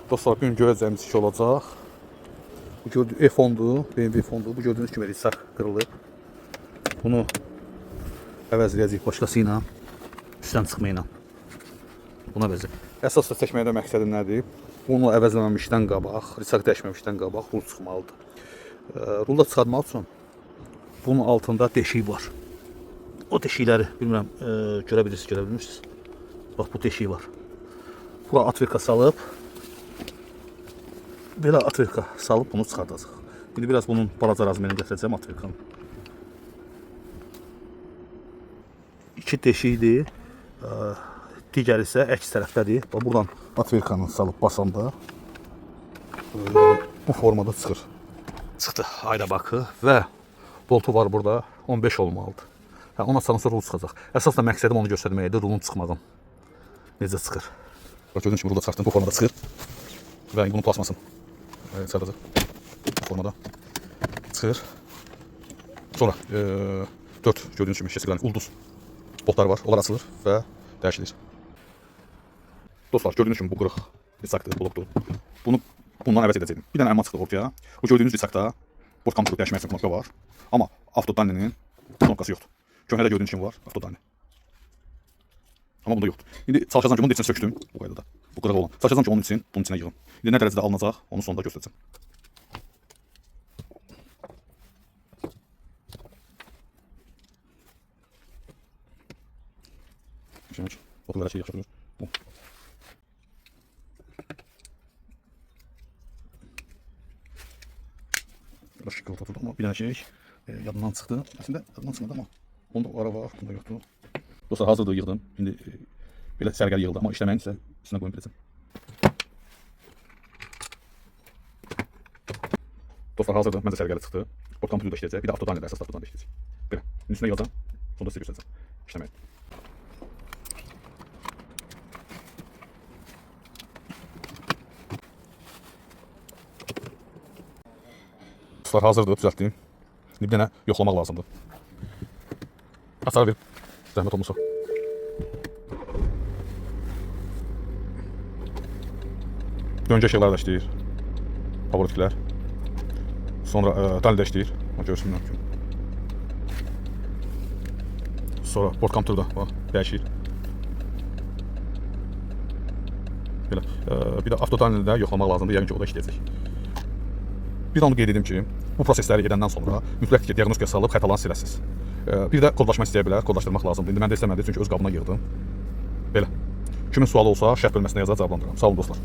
Dostlar, bugün görəcəyimiz iş olacaq. Bu gördüyünüz F10'dur, BMW F10'dur. Bu gördüyünüz kimi rissaq qırılıb. Bunu əvəzləyəcəyik başqası ilə, üstdən çıxmayla. Buna əvəzlə. Əsas da çəkməkdə məqsədim nədir? Bunu əvəzləməmişdən qabaq, rissaq dəyişməmişdən qabaq rul çıxmalıdır. Rulda çıxartmaq üçün bunun altında deşik var. O deşikləri bilmirəm, görə bilirsiniz. Bax, bu deşik var. Bura atverka salıb, belə atverka salıb bunu çıxardacaq. İndi biraz bunun balaca razmeni gətirəcəm atverkanın. İki deşikdir, digər isə əks tərəfdədir. Buradan atverkanı salıb basanda bu formada çıxır. Çıxdı ayda bakı və boltu var burada, 15 olmalıdır. Ona sonra rul çıxacaq. Əsas da məqsədim onu göstərməkdir, rulun çıxmağın necə çıxır. Gördüyünüz kimi rulda çıxartdım, bu formada çıxır və bunun plasmasını çıxardacaq. Bu formada çıxır. Sonra 4 gördüyünüz kimi şesiqlərin ulduz boltlar var, onlar açılır və dəyişilir. Dostlar, gördüyünüz kimi bu qırıq rissaqdır, blokdur. Bundan əvəz edəcəydim. Bir dənə əlma çıxdı ortaya. Bu gördüyünüz rissaqda bort kompüteri dəyişmək üçün knopka var. Amma Avtodaninin knopkası yoxdur. Köhnədə gördüyünüz kimi var Avtodanı. Amma bunda yoxdur. İndi çalışacağım ki, bunun içine söktüm bu qaydada. Bu qırıq olan. Çalışacağım ki, onun için bunun içine yığım. İndi nə dərəcədə alınacaq, onu sonunda göstərəcəm. Şimdi okullara şey yaxşı durur. Bu. Biraz şıkkı oturdu ama bir dənə şey yadımdan çıxdı. Əslində yadımdan çıxmadı ama onda ara var, bunda yoxdur. Dostlar, hazırdır, yığdım. İndi belə sərgəli yığıldı, amma işləməyin isə üstünə qoyum biləcəm. Dostlar, hazırdır, məncə sərgəli çıxdı. Bort kompüteri də işləyəcək, bir də Avtodan ilə əsas Avtodan da işləyəcək. Belə, üstünə yığacam, sonra sizə göstərəcəm işləməyin. Dostlar, hazırdır, düzəltdim. İndi bir dənə yoxlamaq lazımdır. Açar verim, zəhmət olmasa. Döngə şeylər də işləyir. Pavrotiklər. Sonra dal da işləyir. Görürsün mümkün. Sonra bort kompüteri də dəyişir. Belə. Bir də Avtodanını da yoxlamaq lazımdır. Yəqin ki, o da işləyəcək. Bir onu qeyd edim ki, bu prosesləri edəndən sonra mütləq ki, diaqnostika salıb xətalarını siləsiniz. Bir də kodlaşma istəyə bilər, kodlaşdırmaq lazımdır. İndi mən də istəmədim çünki öz qabına yığdım. Belə. Kimin sualı olsa şərh bölməsinə yazar, cavablandırıram. Sağ olun dostlar.